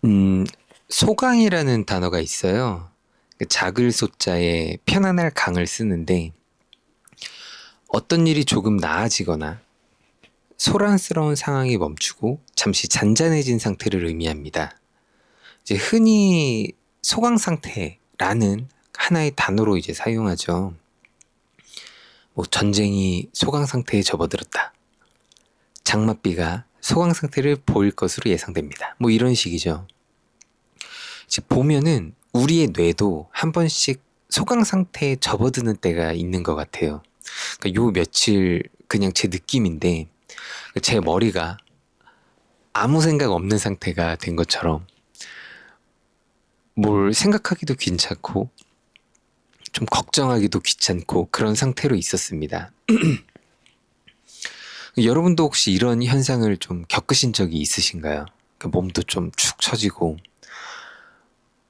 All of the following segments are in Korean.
음, 소강이라는 단어가 있어요. 그 작을 소자에 편안할 강을 쓰는데 어떤 일이 조금 나아지거나 소란스러운 상황이 멈추고 잠시 잔잔해진 상태를 의미합니다. 이제 흔히 소강 상태라는 하나의 단어로 이제 사용하죠. 뭐 전쟁이 소강 상태에 접어들었다. 장맛비가 소강 상태를 보일 것으로 예상됩니다. 뭐 이런 식이죠. 이제 보면은 우리의 뇌도 한 번씩 소강 상태에 접어드는 때가 있는 것 같아요. 그러니까 요 며칠 그냥 제 느낌인데 제 머리가 아무 생각 없는 상태가 된 것처럼 뭘 생각하기도 귀찮고 좀 걱정하기도 귀찮고 그런 상태로 있었습니다. 여러분도 혹시 이런 현상을 좀 겪으신 적이 있으신가요? 그러니까 몸도 좀 축 처지고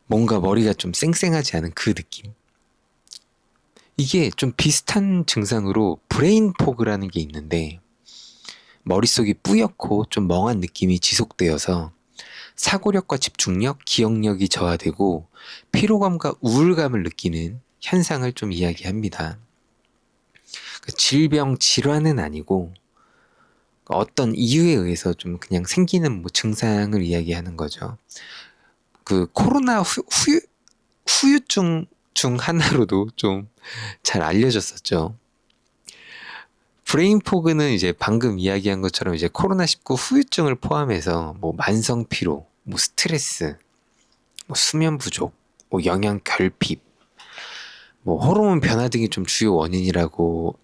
뭔가 머리가 좀 쌩쌩하지 않은 그 느낌. 이게 좀 비슷한 증상으로 브레인 포그라는 게 있는데 머릿속이 뿌옇고 좀 멍한 느낌이 지속되어서 사고력과 집중력, 기억력이 저하되고 피로감과 우울감을 느끼는 현상을 좀 이야기합니다. 질병, 질환은 아니고 어떤 이유에 의해서 좀 그냥 생기는 뭐 증상을 이야기하는 거죠. 그 코로나 후유증 중 하나로도 좀 잘 알려졌었죠. 브레인 포그는 이제 방금 이야기한 것처럼 이제 코로나19 후유증을 포함해서 뭐 만성 피로, 뭐 스트레스, 뭐 수면 부족, 뭐 영양 결핍, 뭐 호르몬 변화 등이 좀 주요 원인이라고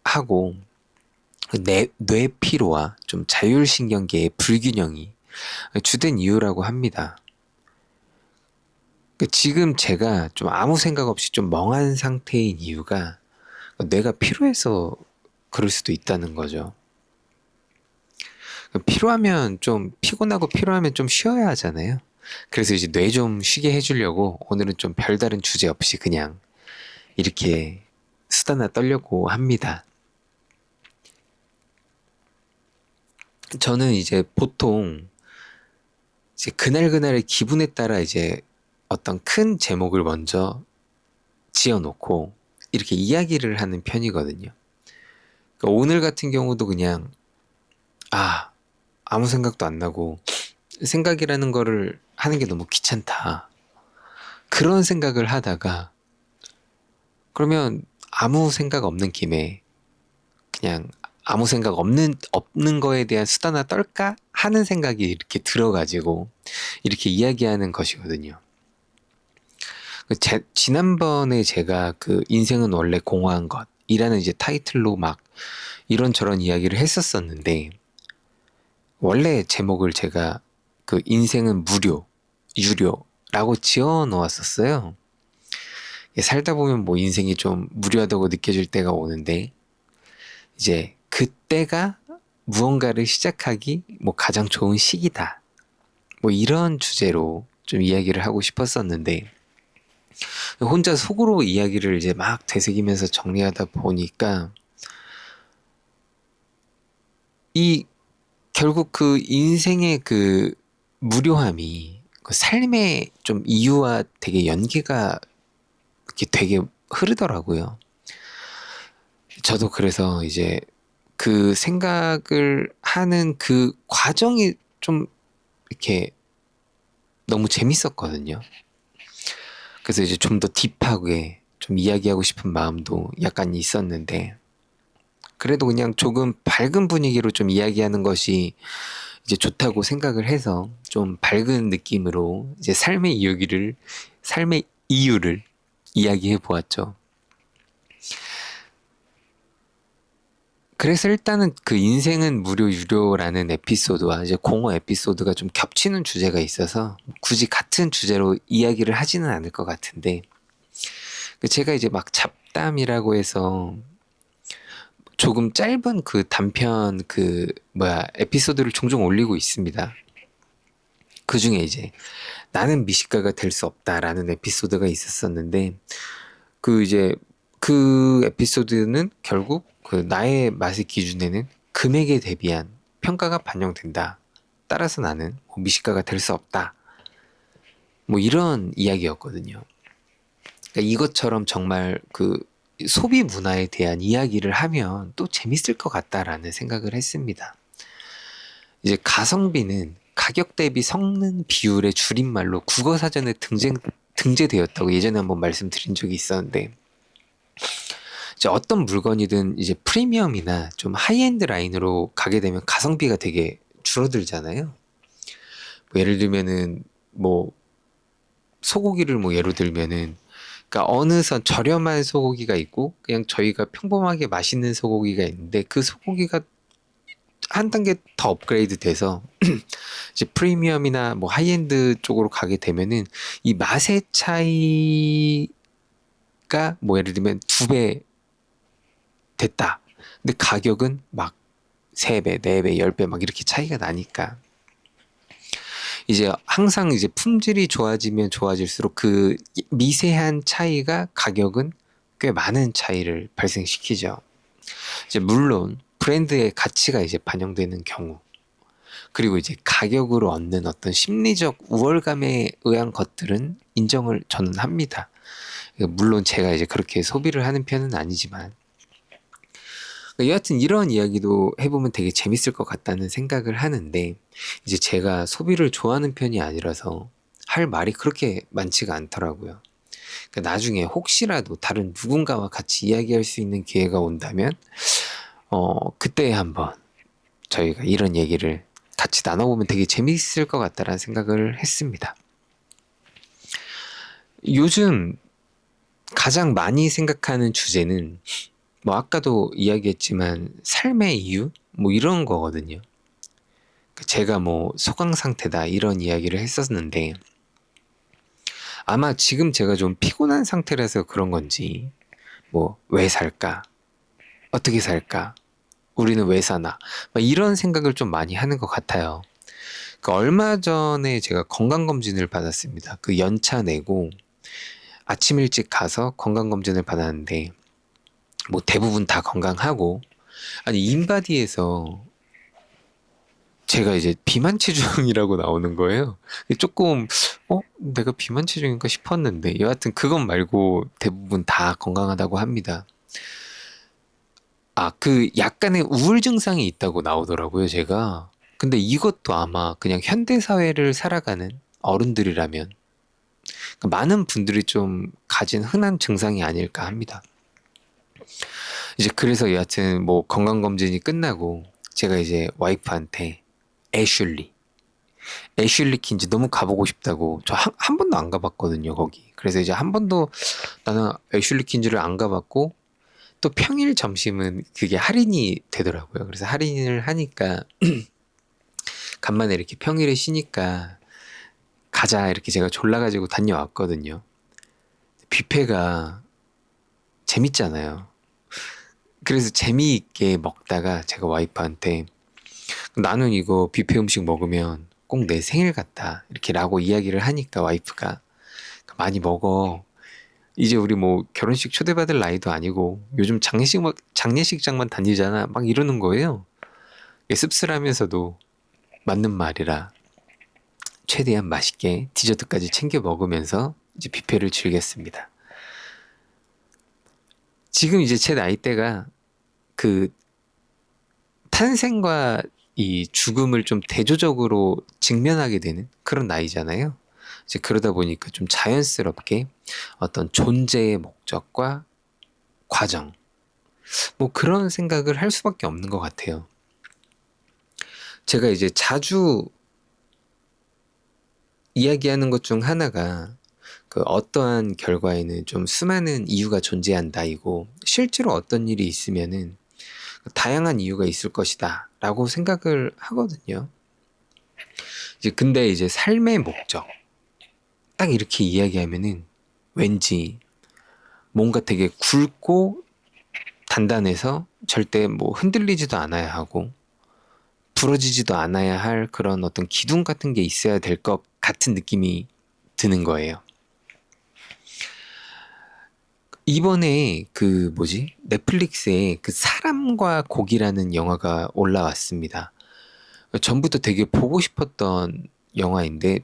하고 뇌 피로와 좀 자율신경계의 불균형이 주된 이유라고 합니다. 지금 제가 좀 아무 생각 없이 좀 멍한 상태인 이유가 뇌가 피로해서 그럴 수도 있다는 거죠. 피로하면 좀 피곤하고 피로하면 좀 쉬어야 하잖아요. 그래서 이제 뇌 좀 쉬게 해주려고 오늘은 좀 별다른 주제 없이 그냥 이렇게 수다나 떨려고 합니다. 저는 이제 보통 이제 그날그날의 기분에 따라 이제 어떤 큰 제목을 먼저 지어놓고 이렇게 이야기를 하는 편이거든요. 그러니까 오늘 같은 경우도 그냥 아 아무 생각도 안 나고 생각이라는 거를 하는 게 너무 귀찮다. 그런 생각을 하다가 그러면 아무 생각 없는 김에 그냥 아무 생각 없는 거에 대한 수다나 떨까 하는 생각이 이렇게 들어가지고 이렇게 이야기하는 것이거든요. 지난번에 제가 그 인생은 원래 공허한 것이라는 이제 타이틀로 막 이런저런 이야기를 했었었는데 원래 제목을 제가 그 인생은 유료라고 지어 놓았었어요. 살다 보면 뭐 인생이 좀 무료하다고 느껴질 때가 오는데 이제 그때가 무언가를 시작하기 뭐 가장 좋은 시기다. 뭐 이런 주제로 좀 이야기를 하고 싶었었는데 혼자 속으로 이야기를 이제 막 되새기면서 정리하다 보니까 이 결국 그 인생의 그 무료함이 그 삶의 좀 이유와 되게 연계가 이렇게 되게 흐르더라고요. 저도 그래서 이제 그 생각을 하는 그 과정이 좀 이렇게 너무 재밌었거든요. 그래서 이제 좀 더 딥하게 좀 이야기하고 싶은 마음도 약간 있었는데 그래도 그냥 조금 밝은 분위기로 좀 이야기하는 것이 이제 좋다고 생각을 해서 좀 밝은 느낌으로 이제 삶의 이유를 이야기해 보았죠. 그래서 일단은 그 인생은 무료 유료라는 에피소드와 이제 공허 에피소드가 좀 겹치는 주제가 있어서 굳이 같은 주제로 이야기를 하지는 않을 것 같은데 제가 이제 막 잡담이라고 해서 조금 짧은 그 단편 에피소드를 종종 올리고 있습니다. 그 중에 이제 나는 미식가가 될 수 없다라는 에피소드가 있었었는데 그 이제 그 에피소드는 결국 그 나의 맛의 기준에는 금액에 대비한 평가가 반영된다. 따라서 나는 미식가가 될 수 없다. 뭐 이런 이야기였거든요. 그러니까 이것처럼 정말 그 소비 문화에 대한 이야기를 하면 또 재밌을 것 같다라는 생각을 했습니다. 이제 가성비는 가격 대비 성능 비율의 줄임말로 국어사전에 등재되었다고 예전에 한번 말씀드린 적이 있었는데, 이제 어떤 물건이든 이제 프리미엄이나 좀 하이엔드 라인으로 가게 되면 가성비가 되게 줄어들잖아요. 뭐 예를 들면은 뭐 소고기를 뭐 예로 들면은, 그러니까 어느 선 저렴한 소고기가 있고 그냥 저희가 평범하게 맛있는 소고기가 있는데, 그 소고기가 한 단계 더 업그레이드 돼서 이제 프리미엄이나 뭐 하이엔드 쪽으로 가게 되면은 이 맛의 차이가 뭐 예를 들면 2배 됐다. 근데 가격은 막 3배, 4배, 10배 막 이렇게 차이가 나니까 이제 항상 이제 품질이 좋아지면 좋아질수록 그 미세한 차이가 가격은 꽤 많은 차이를 발생시키죠. 이제 물론 브랜드의 가치가 이제 반영되는 경우, 그리고 이제 가격으로 얻는 어떤 심리적 우월감에 의한 것들은 인정을 저는 합니다. 물론 제가 이제 그렇게 소비를 하는 편은 아니지만, 여하튼 이런 이야기도 해보면 되게 재밌을 것 같다는 생각을 하는데, 이제 제가 소비를 좋아하는 편이 아니라서 할 말이 그렇게 많지가 않더라고요. 그러니까 나중에 혹시라도 다른 누군가와 같이 이야기할 수 있는 기회가 온다면, 그때 한번 저희가 이런 얘기를 같이 나눠보면 되게 재밌을 것 같다라는 생각을 했습니다. 요즘 가장 많이 생각하는 주제는 뭐 아까도 이야기했지만 삶의 이유? 뭐 이런 거거든요. 제가 뭐 소강 상태다 이런 이야기를 했었는데, 아마 지금 제가 좀 피곤한 상태라서 그런 건지 뭐 왜 살까? 어떻게 살까? 우리는 왜 사나? 막 이런 생각을 좀 많이 하는 것 같아요. 얼마 전에 제가 건강검진을 받았습니다. 그 연차 내고 아침 일찍 가서 건강검진을 받았는데, 뭐 대부분 다 건강하고, 아니 인바디에서 제가 이제 비만 체중이라고 나오는 거예요. 조금 내가 비만 체중인가 싶었는데, 여하튼 그것 말고 대부분 다 건강하다고 합니다. 그 약간의 우울 증상이 있다고 나오더라고요, 제가. 근데 이것도 아마 그냥 현대 사회를 살아가는 어른들이라면 많은 분들이 좀 가진 흔한 증상이 아닐까 합니다. 이제 그래서 여하튼 뭐 건강검진이 끝나고 제가 이제 와이프한테 애슐리 킨즈 너무 가보고 싶다고, 저 한 번도 안 가봤거든요 거기. 그래서 이제 한 번도 나는 애슐리 킨즈를 안 가봤고, 또 평일 점심은 그게 할인이 되더라고요. 그래서 할인을 하니까 간만에 이렇게 평일에 쉬니까 가자 이렇게 제가 졸라가지고 다녀왔거든요. 뷔페가 재밌잖아요. 그래서 재미있게 먹다가 제가 와이프한테 나는 이거 뷔페 음식 먹으면 꼭 내 생일 같다 이렇게 라고 이야기를 하니까, 와이프가 많이 먹어. 이제 우리 뭐 결혼식 초대받을 나이도 아니고 요즘 장례식장만 다니잖아 막 이러는 거예요. 씁쓸하면서도 맞는 말이라 최대한 맛있게 디저트까지 챙겨 먹으면서 이제 뷔페를 즐겼습니다. 지금 이제 제 나이대가 그 탄생과 이 죽음을 좀 대조적으로 직면하게 되는 그런 나이잖아요. 이제 그러다 보니까 좀 자연스럽게 어떤 존재의 목적과 과정, 뭐 그런 생각을 할 수밖에 없는 것 같아요. 제가 이제 자주 이야기하는 것 중 하나가 그 어떠한 결과에는 좀 수많은 이유가 존재한다이고, 실제로 어떤 일이 있으면은 다양한 이유가 있을 것이다 라고 생각을 하거든요. 이제 근데 이제 삶의 목적 딱 이렇게 이야기하면은 왠지 뭔가 되게 굵고 단단해서 절대 뭐 흔들리지도 않아야 하고 부러지지도 않아야 할 그런 어떤 기둥 같은 게 있어야 될 것 같은 느낌이 드는 거예요. 이번에 그 뭐지? 넷플릭스에 그 사람과 고기라는 영화가 올라왔습니다. 전부터 되게 보고 싶었던 영화인데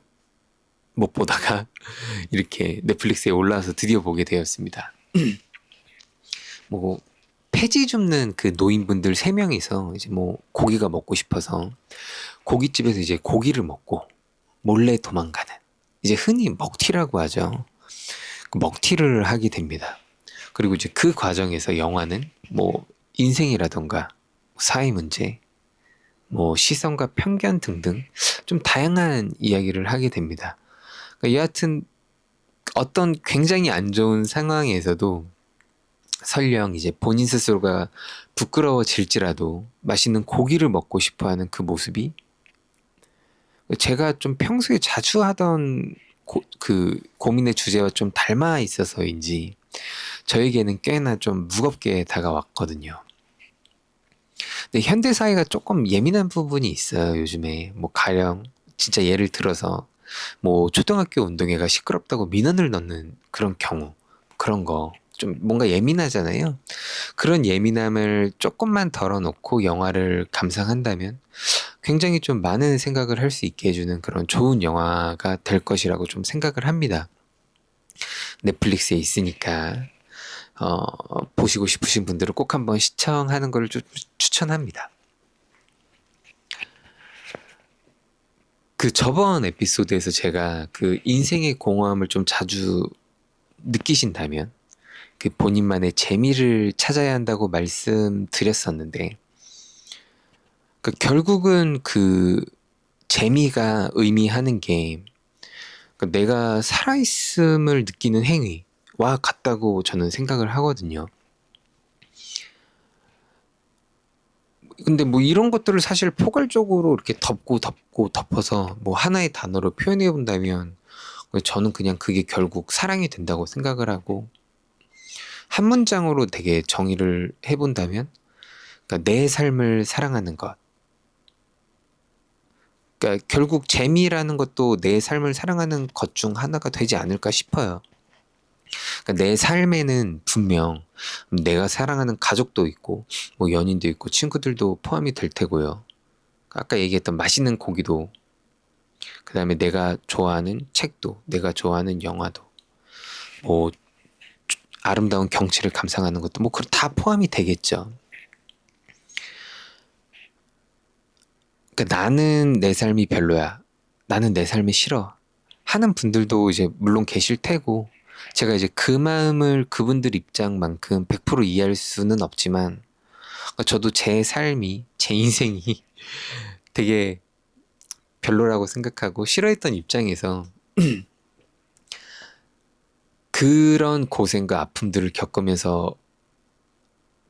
못 보다가 이렇게 넷플릭스에 올라와서 드디어 보게 되었습니다. 뭐 폐지 줍는 그 노인분들 3명이서 이제 뭐 고기가 먹고 싶어서 고깃집에서 이제 고기를 먹고 몰래 도망가는, 이제 흔히 먹튀라고 하죠. 그 먹튀를 하게 됩니다. 그리고 이제 그 과정에서 영화는 뭐 인생이라던가 사회 문제, 뭐 시선과 편견 등등 좀 다양한 이야기를 하게 됩니다. 그러니까 여하튼 어떤 굉장히 안 좋은 상황에서도 설령 이제 본인 스스로가 부끄러워질지라도 맛있는 고기를 먹고 싶어 하는 그 모습이, 제가 좀 평소에 자주 하던 그 고민의 주제와 좀 닮아 있어서인지 저에게는 꽤나 좀 무겁게 다가왔거든요. 근데 현대 사회가 조금 예민한 부분이 있어요, 요즘에. 뭐 가령 진짜 예를 들어서 뭐 초등학교 운동회가 시끄럽다고 민원을 넣는 그런 경우, 그런 거 좀 뭔가 예민하잖아요. 그런 예민함을 조금만 덜어놓고 영화를 감상한다면 굉장히 좀 많은 생각을 할 수 있게 해주는 그런 좋은 영화가 될 것이라고 좀 생각을 합니다. 넷플릭스에 있으니까 보시고 싶으신 분들은 꼭 한번 시청하는 걸 좀 추천합니다. 그 저번 에피소드에서 제가 그 인생의 공허함을 좀 자주 느끼신다면 그 본인만의 재미를 찾아야 한다고 말씀드렸었는데, 그 결국은 그 재미가 의미하는 게 그 내가 살아있음을 느끼는 행위와 같다고 저는 생각을 하거든요. 근데 뭐 이런 것들을 사실 포괄적으로 이렇게 덮어서 뭐 하나의 단어로 표현해 본다면 저는 그냥 그게 결국 사랑이 된다고 생각을 하고, 한 문장으로 되게 정의를 해본다면 그러니까 내 삶을 사랑하는 것. 그러니까 결국 재미라는 것도 내 삶을 사랑하는 것 중 하나가 되지 않을까 싶어요. 그러니까 내 삶에는 분명 내가 사랑하는 가족도 있고 뭐 연인도 있고 친구들도 포함이 될 테고요. 아까 얘기했던 맛있는 고기도, 그 다음에 내가 좋아하는 책도, 내가 좋아하는 영화도, 뭐 아름다운 경치를 감상하는 것도 뭐 다 포함이 되겠죠. 그러니까 나는 내 삶이 별로야, 나는 내 삶이 싫어 하는 분들도 이제 물론 계실 테고, 제가 이제 그 마음을 그분들 입장만큼 100% 이해할 수는 없지만, 그러니까 저도 제 삶이, 제 인생이 되게 별로라고 생각하고 싫어했던 입장에서 그런 고생과 아픔들을 겪으면서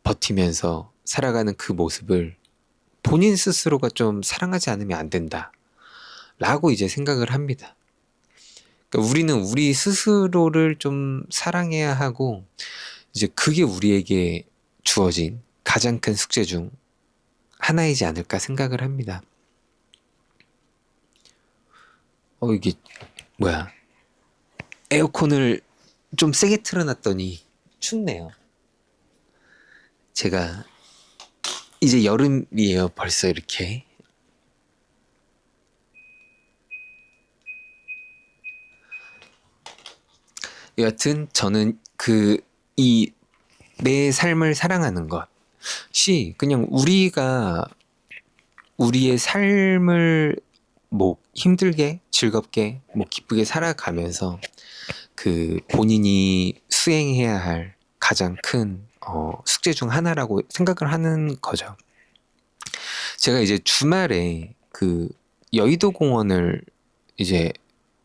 버티면서 살아가는 그 모습을 본인 스스로가 좀 사랑하지 않으면 안 된다 라고 이제 생각을 합니다. 그러니까 우리는 우리 스스로를 좀 사랑해야 하고, 이제 그게 우리에게 주어진 가장 큰 숙제 중 하나이지 않을까 생각을 합니다. 이게 뭐야, 에어컨을 좀 세게 틀어놨더니 춥네요. 제가 이제 여름이에요, 벌써 이렇게. 여하튼 저는 이 내 삶을 사랑하는 것이 그냥 우리가 우리의 삶을 뭐 힘들게 즐겁게 뭐 기쁘게 살아가면서 그 본인이 수행해야 할 가장 큰 숙제 중 하나라고 생각을 하는 거죠. 제가 이제 주말에 그 여의도 공원을 이제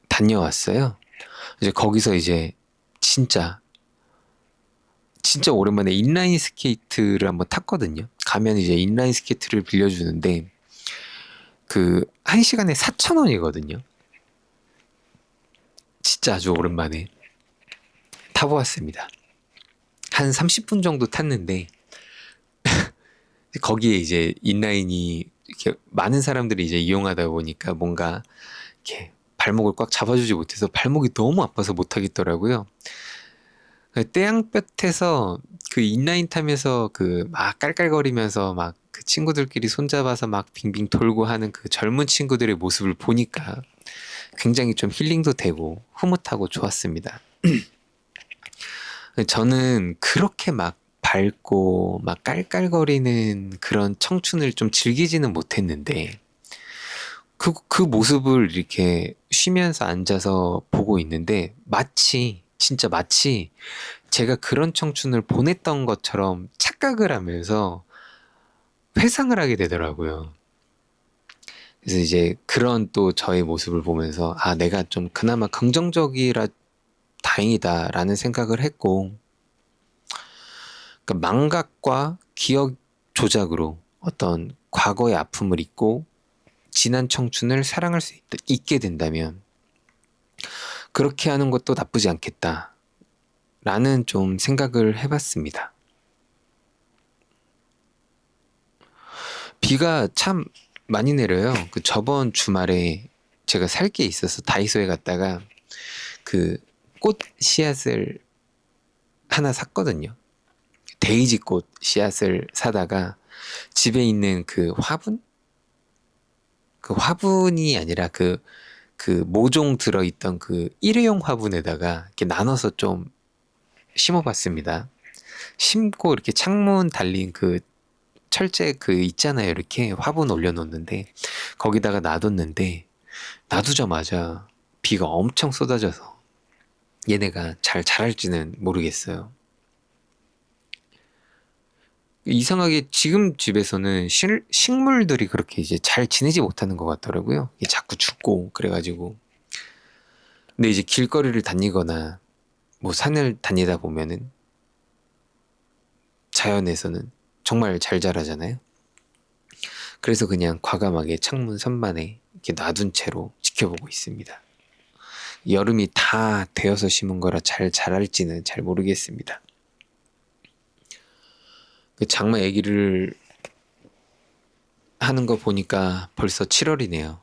다녀왔어요. 이제 거기서 이제 진짜 오랜만에 인라인 스케이트를 한번 탔거든요. 가면 이제 인라인 스케이트를 빌려주는데 그 1시간에 4,000원이거든요. 진짜 아주 오랜만에 타보았습니다. 한 30분 정도 탔는데 거기에 이제 인라인이 이렇게 많은 사람들이 이제 이용하다 보니까 뭔가 이렇게 발목을 꽉 잡아주지 못해서 발목이 너무 아파서 못 하겠더라고요. 떼양볕에서 그 인라인 타면서 그 막 깔깔거리면서 막 그 친구들끼리 손잡아서 막 빙빙 돌고 하는 그 젊은 친구들의 모습을 보니까 굉장히 좀 힐링도 되고 흐뭇하고 좋았습니다. 저는 그렇게 막 밝고 막 깔깔거리는 그런 청춘을 좀 즐기지는 못했는데 그 모습을 이렇게 쉬면서 앉아서 보고 있는데 진짜 마치 제가 그런 청춘을 보냈던 것처럼 착각을 하면서 회상을 하게 되더라고요. 그래서 이제 그런 또 저의 모습을 보면서 아, 내가 좀 그나마 긍정적이라 다행이다라는 생각을 했고, 그러니까 망각과 기억 조작으로 어떤 과거의 아픔을 잊고 지난 청춘을 사랑할 수 있게 된다면 그렇게 하는 것도 나쁘지 않겠다라는 좀 생각을 해봤습니다. 비가 참 많이 내려요. 그 저번 주말에 제가 살 게 있어서 다이소에 갔다가 그 꽃 씨앗을 하나 샀거든요. 데이지 꽃 씨앗을 사다가 집에 있는 그 화분? 그 화분이 아니라 그 모종 들어있던 그 일회용 화분에다가 이렇게 나눠서 좀 심어봤습니다. 심고 이렇게 창문 달린 그 철제 그 있잖아요. 이렇게 화분 올려놓는데 거기다가 놔뒀는데 놔두자마자 비가 엄청 쏟아져서 얘네가 잘 자랄지는 모르겠어요. 이상하게 지금 집에서는 식물들이 그렇게 이제 잘 지내지 못하는 것 같더라고요. 이게 자꾸 죽고 그래가지고. 근데 이제 길거리를 다니거나 뭐 산을 다니다 보면은 자연에서는 정말 잘 자라잖아요. 그래서 그냥 과감하게 창문 선반에 이렇게 놔둔 채로 지켜보고 있습니다. 여름이 다 되어서 심은 거라 잘 자랄지는 잘 모르겠습니다. 그 장마 얘기를 하는 거 보니까 벌써 7월이네요.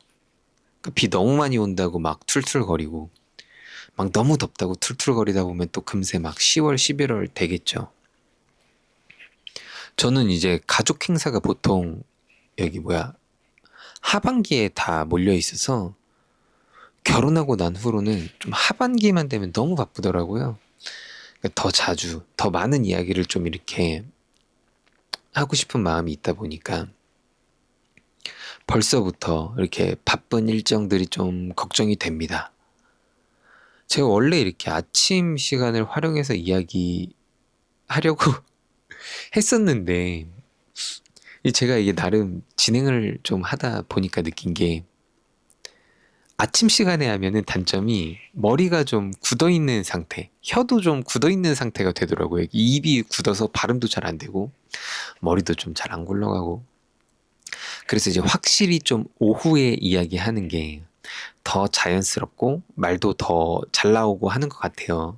비 너무 많이 온다고 막 툴툴거리고 막 너무 덥다고 툴툴거리다 보면 또 금세 막 10월, 11월 되겠죠. 저는 이제 가족 행사가 보통 여기 하반기에 다 몰려 있어서 결혼하고 난 후로는 좀 하반기만 되면 너무 바쁘더라고요. 그러니까 더 자주, 더 많은 이야기를 좀 이렇게 하고 싶은 마음이 있다 보니까 벌써부터 이렇게 바쁜 일정들이 좀 걱정이 됩니다. 제가 원래 이렇게 아침 시간을 활용해서 이야기하려고 했었는데 제가 이게 나름 진행을 좀 하다 보니까 느낀 게 아침 시간에 하면은 단점이 머리가 좀 굳어 있는 상태, 혀도 좀 굳어 있는 상태가 되더라고요. 입이 굳어서 발음도 잘 안 되고 머리도 좀 잘 안 굴러가고. 그래서 이제 확실히 좀 오후에 이야기하는 게 더 자연스럽고 말도 더 잘 나오고 하는 것 같아요.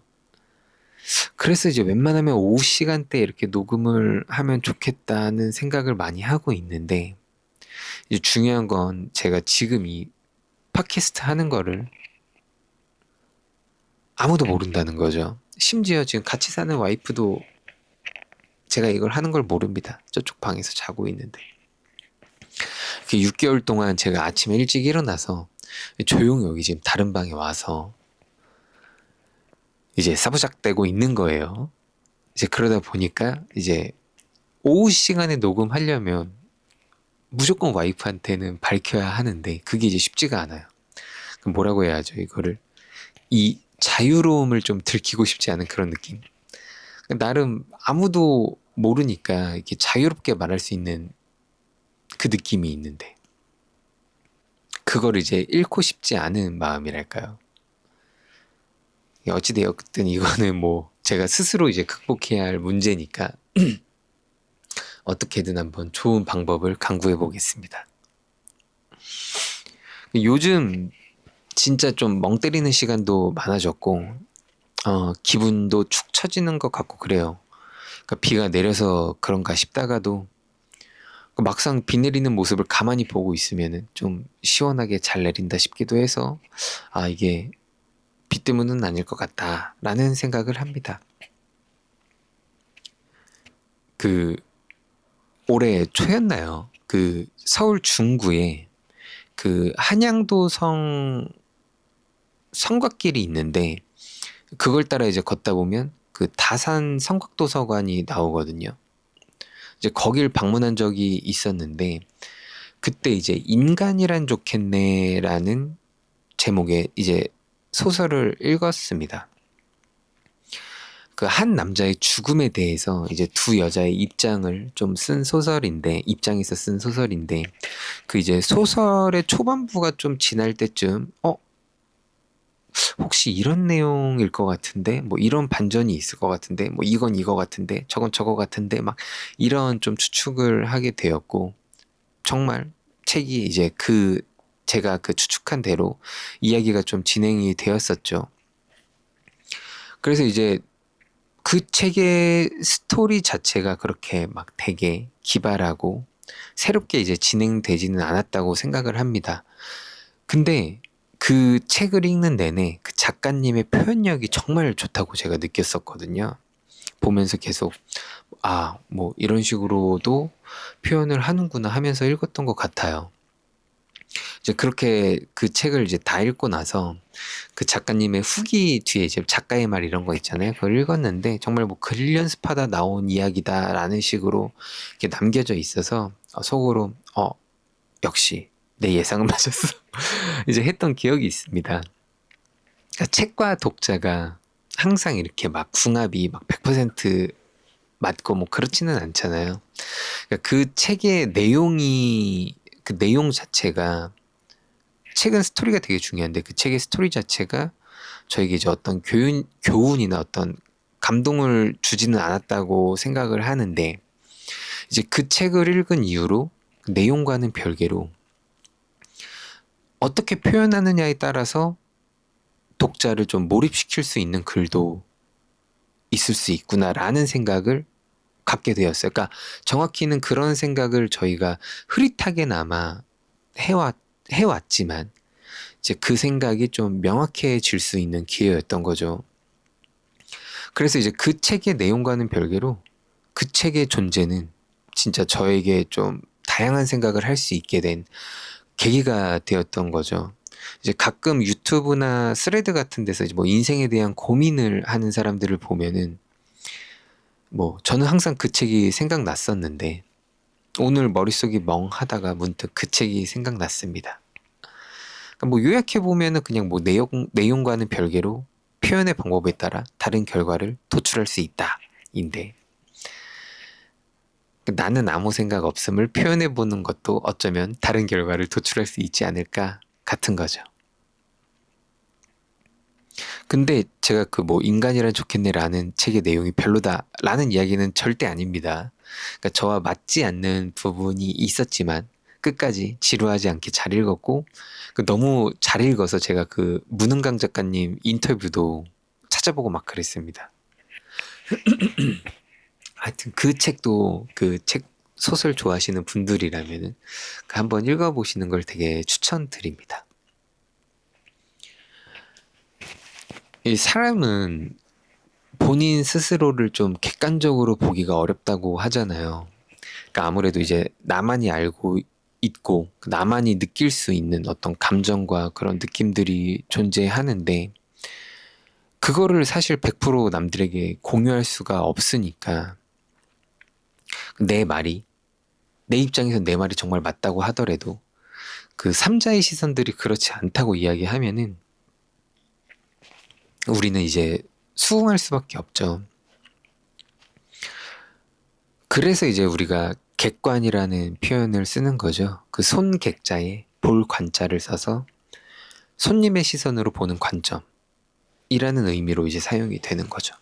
그래서 이제 웬만하면 오후 시간대 이렇게 녹음을 하면 좋겠다는 생각을 많이 하고 있는데 이제 중요한 건 제가 지금 이 팟캐스트 하는 거를 아무도 모른다는 거죠. 심지어 지금 같이 사는 와이프도 제가 이걸 하는 걸 모릅니다. 저쪽 방에서 자고 있는데. 그 6개월 동안 제가 아침에 일찍 일어나서 조용히 여기 지금 다른 방에 와서 이제 싸부작대고 있는 거예요. 이제 그러다 보니까 이제 오후 시간에 녹음하려면 무조건 와이프한테는 밝혀야 하는데 그게 이제 쉽지가 않아요. 그럼 뭐라고 해야 하죠, 이거를? 이 자유로움을 좀 들키고 싶지 않은 그런 느낌. 나름 아무도 모르니까 이렇게 자유롭게 말할 수 있는 그 느낌이 있는데 그걸 이제 잃고 싶지 않은 마음이랄까요. 어찌되었든 이거는 뭐 제가 스스로 이제 극복해야 할 문제니까 어떻게든 한번 좋은 방법을 강구해 보겠습니다. 요즘 진짜 좀 멍 때리는 시간도 많아졌고 기분도 축 처지는 것 같고 그래요. 그러니까 비가 내려서 그런가 싶다가도 막상 비 내리는 모습을 가만히 보고 있으면은 좀 시원하게 잘 내린다 싶기도 해서 아, 이게 비 때문은 아닐 것 같다라는 생각을 합니다. 그 올해 초였나요? 그 서울 중구에 그 한양도성 성곽길이 있는데 그걸 따라 이제 걷다 보면 그 다산 성곽도서관이 나오거든요. 이제 거길 방문한 적이 있었는데 그때 이제 인간이란 좋겠네라는 제목의 이제 소설을 읽었습니다. 그 한 남자의 죽음에 대해서 이제 두 여자의 입장을 좀 쓴 소설인데, 입장에서 쓴 소설인데, 그 이제 소설의 초반부가 좀 지날 때쯤, 혹시 이런 내용일 것 같은데, 뭐 이런 반전이 있을 것 같은데, 뭐 이건 이거 같은데, 저건 저거 같은데, 막 이런 좀 추측을 하게 되었고, 정말 책이 이제 제가 그 추측한 대로 이야기가 좀 진행이 되었었죠. 그래서 이제 그 책의 스토리 자체가 그렇게 막 되게 기발하고 새롭게 이제 진행되지는 않았다고 생각을 합니다. 근데 그 책을 읽는 내내 그 작가님의 표현력이 정말 좋다고 제가 느꼈었거든요. 보면서 계속, 뭐 이런 식으로도 표현을 하는구나 하면서 읽었던 것 같아요. 이제 그렇게 그 책을 이제 다 읽고 나서 그 작가님의 후기 뒤에 이제 작가의 말 이런 거 있잖아요. 그걸 읽었는데 정말 뭐 글 연습하다 나온 이야기다라는 식으로 이렇게 남겨져 있어서 속으로 역시 내 예상은 맞았어. 이제 했던 기억이 있습니다. 그러니까 책과 독자가 항상 이렇게 막 궁합이 막 100% 맞고 뭐 그렇지는 않잖아요. 그러니까 그 책의 내용이 그 내용 자체가 책은 스토리가 되게 중요한데 그 책의 스토리 자체가 저에게 이제 어떤 교훈이나 어떤 감동을 주지는 않았다고 생각을 하는데 이제 그 책을 읽은 이후로 그 내용과는 별개로 어떻게 표현하느냐에 따라서 독자를 좀 몰입시킬 수 있는 글도 있을 수 있구나라는 생각을 갖게 되었어요. 그러니까 정확히는 그런 생각을 저희가 흐릿하게나마 해왔지만 이제 그 생각이 좀 명확해질 수 있는 기회였던 거죠. 그래서 이제 그 책의 내용과는 별개로 그 책의 존재는 진짜 저에게 좀 다양한 생각을 할 수 있게 된 계기가 되었던 거죠. 이제 가끔 유튜브나 스레드 같은 데서 이제 뭐 인생에 대한 고민을 하는 사람들을 보면은 뭐 저는 항상 그 책이 생각났었는데 오늘 머릿속이 멍하다가 문득 그 책이 생각났습니다. 그러니까 뭐 요약해 보면은 그냥 뭐 내용과는 별개로 표현의 방법에 따라 다른 결과를 도출할 수 있다인데 나는 아무 생각 없음을 표현해 보는 것도 어쩌면 다른 결과를 도출할 수 있지 않을까 같은 거죠. 근데 제가 그 뭐 인간이란 좋겠네라는 책의 내용이 별로다라는 이야기는 절대 아닙니다. 그러니까 저와 맞지 않는 부분이 있었지만 끝까지 지루하지 않게 잘 읽었고 너무 잘 읽어서 제가 그 문은강 작가님 인터뷰도 찾아보고 막 그랬습니다. 하여튼 그 책도 그 책 소설 좋아하시는 분들이라면은 한번 읽어보시는 걸 되게 추천드립니다. 이 사람은 본인 스스로를 좀 객관적으로 보기가 어렵다고 하잖아요. 그러니까 아무래도 이제 나만이 알고 있고 나만이 느낄 수 있는 어떤 감정과 그런 느낌들이 존재하는데 그거를 사실 100% 남들에게 공유할 수가 없으니까 내 말이 내 입장에서 내 말이 정말 맞다고 하더라도 그 3자의 시선들이 그렇지 않다고 이야기하면은 우리는 이제 수긍할 수밖에 없죠. 그래서 이제 우리가 객관이라는 표현을 쓰는 거죠. 그 손객자에 볼 관자를 써서 손님의 시선으로 보는 관점이라는 의미로 이제 사용이 되는 거죠.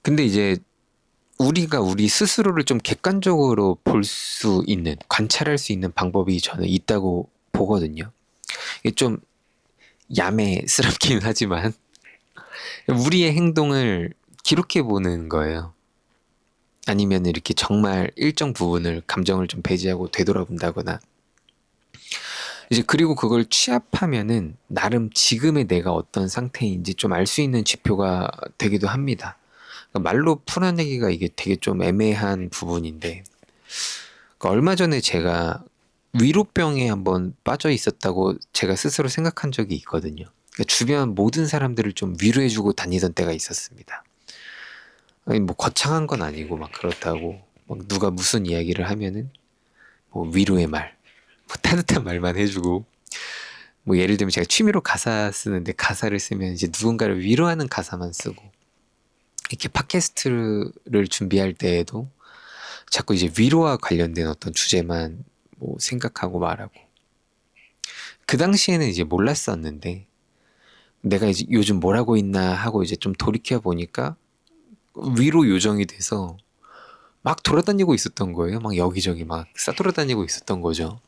근데 이제 우리가 우리 스스로를 좀 객관적으로 볼 수 있는, 관찰할 수 있는 방법이 저는 있다고 보거든요. 이게 좀 야매스럽긴 하지만 우리의 행동을 기록해 보는 거예요. 아니면 이렇게 정말 일정 부분을 감정을 좀 배제하고 되돌아본다거나 이제 그리고 그걸 취합하면은 나름 지금의 내가 어떤 상태인지 좀 알 수 있는 지표가 되기도 합니다. 그러니까 말로 풀어내기가 이게 되게 좀 애매한 부분인데 그러니까 얼마 전에 제가 위로병에 한번 빠져 있었다고 제가 스스로 생각한 적이 있거든요. 그러니까 주변 모든 사람들을 좀 위로해주고 다니던 때가 있었습니다. 아니, 뭐 거창한 건 아니고 막 그렇다고 막 누가 무슨 이야기를 하면은 뭐 위로의 말, 뭐 따뜻한 말만 해주고, 뭐 예를 들면 제가 취미로 가사 쓰는데 가사를 쓰면 이제 누군가를 위로하는 가사만 쓰고, 이렇게 팟캐스트를 준비할 때에도 자꾸 이제 위로와 관련된 어떤 주제만 뭐 생각하고 말하고, 그 당시에는 이제 몰랐었는데 내가 이제 요즘 뭘 하고 있나 하고 이제 좀 돌이켜 보니까 위로 요정이 돼서 막 돌아다니고 있었던 거예요. 막 여기저기 막 싸돌아다니고 있었던 거죠.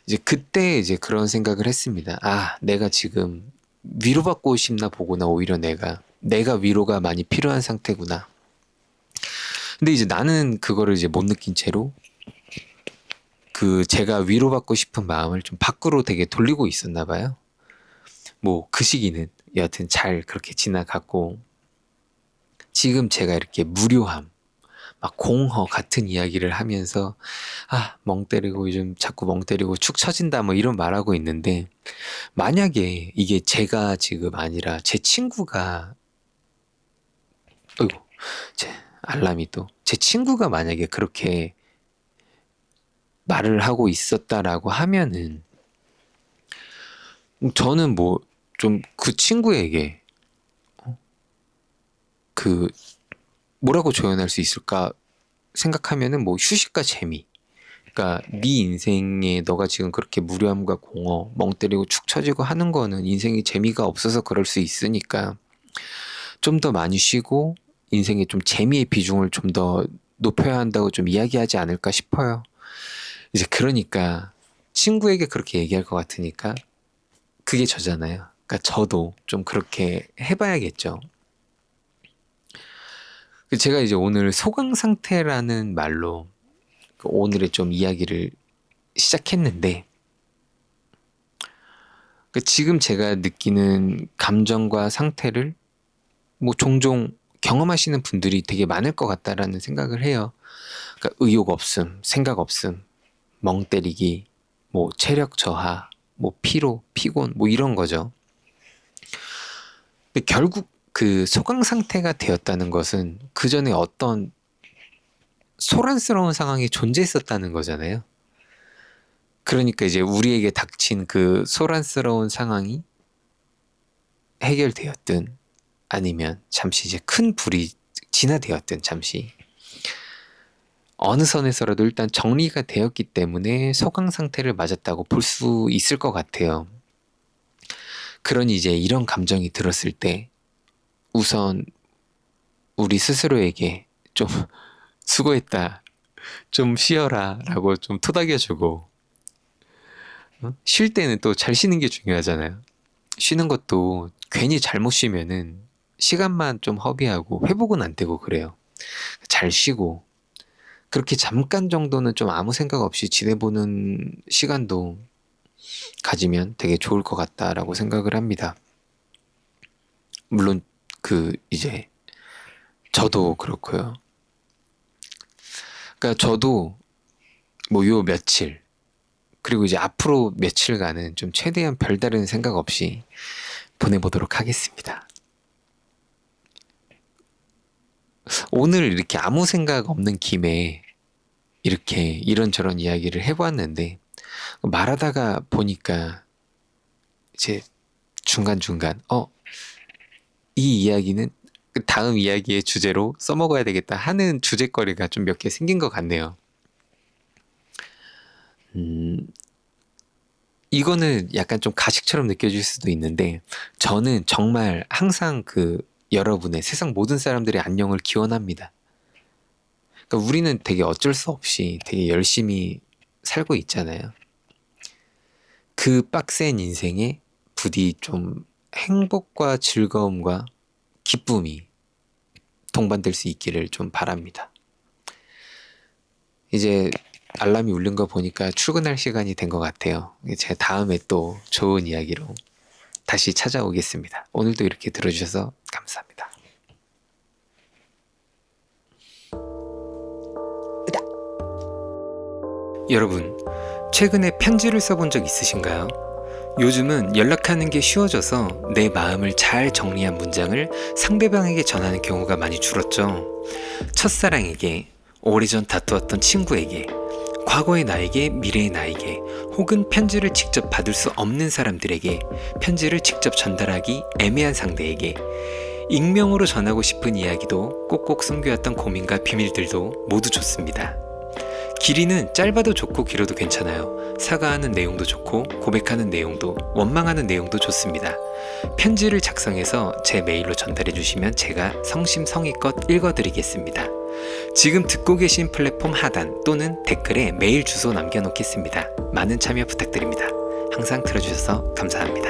이제 그때 이제 그런 생각을 했습니다. 아, 내가 지금 위로받고 싶나 보구나. 오히려 내가 위로가 많이 필요한 상태구나. 근데 이제 나는 그거를 이제 못 느낀 채로 그 제가 위로받고 싶은 마음을 좀 밖으로 되게 돌리고 있었나 봐요. 뭐 그 시기는 여하튼 잘 그렇게 지나갔고, 지금 제가 이렇게 무료함, 막 공허 같은 이야기를 하면서 아, 멍 때리고 요즘 자꾸 멍 때리고 축 처진다 뭐 이런 말하고 있는데, 만약에 이게 제가 지금 아니라 제 친구가, 어이구, 제 알람이 또, 제 친구가 만약에 그렇게 말을 하고 있었다라고 하면은 저는 뭐 좀 그 친구에게 그 뭐라고 조언할 수 있을까 생각하면은 뭐 휴식과 재미. 그러니까 네 인생에 너가 지금 그렇게 무료함과 공허, 멍 때리고 축 처지고 하는 거는 인생이 재미가 없어서 그럴 수 있으니까 좀 더 많이 쉬고 인생에 좀 재미의 비중을 좀 더 높여야 한다고 좀 이야기하지 않을까 싶어요. 이제 그러니까 친구에게 그렇게 얘기할 것 같으니까 그게 저잖아요. 그러니까 저도 좀 그렇게 해봐야겠죠. 제가 이제 오늘 소강 상태라는 말로 그 오늘의 좀 이야기를 시작했는데, 그 지금 제가 느끼는 감정과 상태를 뭐 종종 경험하시는 분들이 되게 많을 것 같다라는 생각을 해요. 그러니까 의욕 없음, 생각 없음, 멍 때리기, 뭐 체력 저하, 뭐 피로, 피곤, 뭐 이런 거죠. 근데 결국 그 소강 상태가 되었다는 것은 그 전에 어떤 소란스러운 상황이 존재했었다는 거잖아요. 그러니까 이제 우리에게 닥친 그 소란스러운 상황이 해결되었든 아니면 잠시 이제 큰 불이 진화되었든 잠시 어느 선에서라도 일단 정리가 되었기 때문에 소강 상태를 맞았다고 볼 수 있을 것 같아요. 그러니 이제 이런 감정이 들었을 때 우선 우리 스스로에게 좀 수고했다, 좀 쉬어라 라고 좀 토닥여주고, 쉴 때는 또 잘 쉬는 게 중요하잖아요. 쉬는 것도 괜히 잘못 쉬면은 시간만 좀 허비하고 회복은 안 되고 그래요. 잘 쉬고 그렇게 잠깐 정도는 좀 아무 생각 없이 지내보는 시간도 가지면 되게 좋을 것 같다라고 생각을 합니다. 물론 그 이제 저도 그렇고요. 그러니까 저도 뭐 요 며칠 그리고 이제 앞으로 며칠간은 좀 최대한 별다른 생각 없이 보내보도록 하겠습니다. 오늘 이렇게 아무 생각 없는 김에 이렇게 이런저런 이야기를 해보았는데 말하다가 보니까 이제 중간중간 이 이야기는 그 다음 이야기의 주제로 써먹어야 되겠다 하는 주제거리가 좀 몇 개 생긴 것 같네요. 음, 이거는 약간 좀 가식처럼 느껴질 수도 있는데 저는 정말 항상 그 여러분의 세상 모든 사람들의 안녕을 기원합니다. 그러니까 우리는 되게 어쩔 수 없이 되게 열심히 살고 있잖아요. 그 빡센 인생에 부디 좀 행복과 즐거움과 기쁨이 동반될 수 있기를 좀 바랍니다. 이제 알람이 울린 거 보니까 출근할 시간이 된 것 같아요. 제가 다음에 또 좋은 이야기로 다시 찾아오겠습니다. 오늘도 이렇게 들어주셔서 감사합니다. 여러분, 최근에 편지를 써본 적 있으신가요? 요즘은 연락하는 게 쉬워져서 내 마음을 잘 정리한 문장을 상대방에게 전하는 경우가 많이 줄었죠. 첫사랑에게, 오래전 다투었던 친구에게, 과거의 나에게, 미래의 나에게, 혹은 편지를 직접 받을 수 없는 사람들에게, 편지를 직접 전달하기 애매한 상대에게, 익명으로 전하고 싶은 이야기도 꼭꼭 숨겨왔던 고민과 비밀들도 모두 좋습니다. 길이는 짧아도 좋고 길어도 괜찮아요. 사과하는 내용도 좋고 고백하는 내용도 원망하는 내용도 좋습니다. 편지를 작성해서 제 메일로 전달해 주시면 제가 성심성의껏 읽어드리겠습니다. 지금 듣고 계신 플랫폼 하단 또는 댓글에 메일 주소 남겨놓겠습니다. 많은 참여 부탁드립니다. 항상 들어주셔서 감사합니다.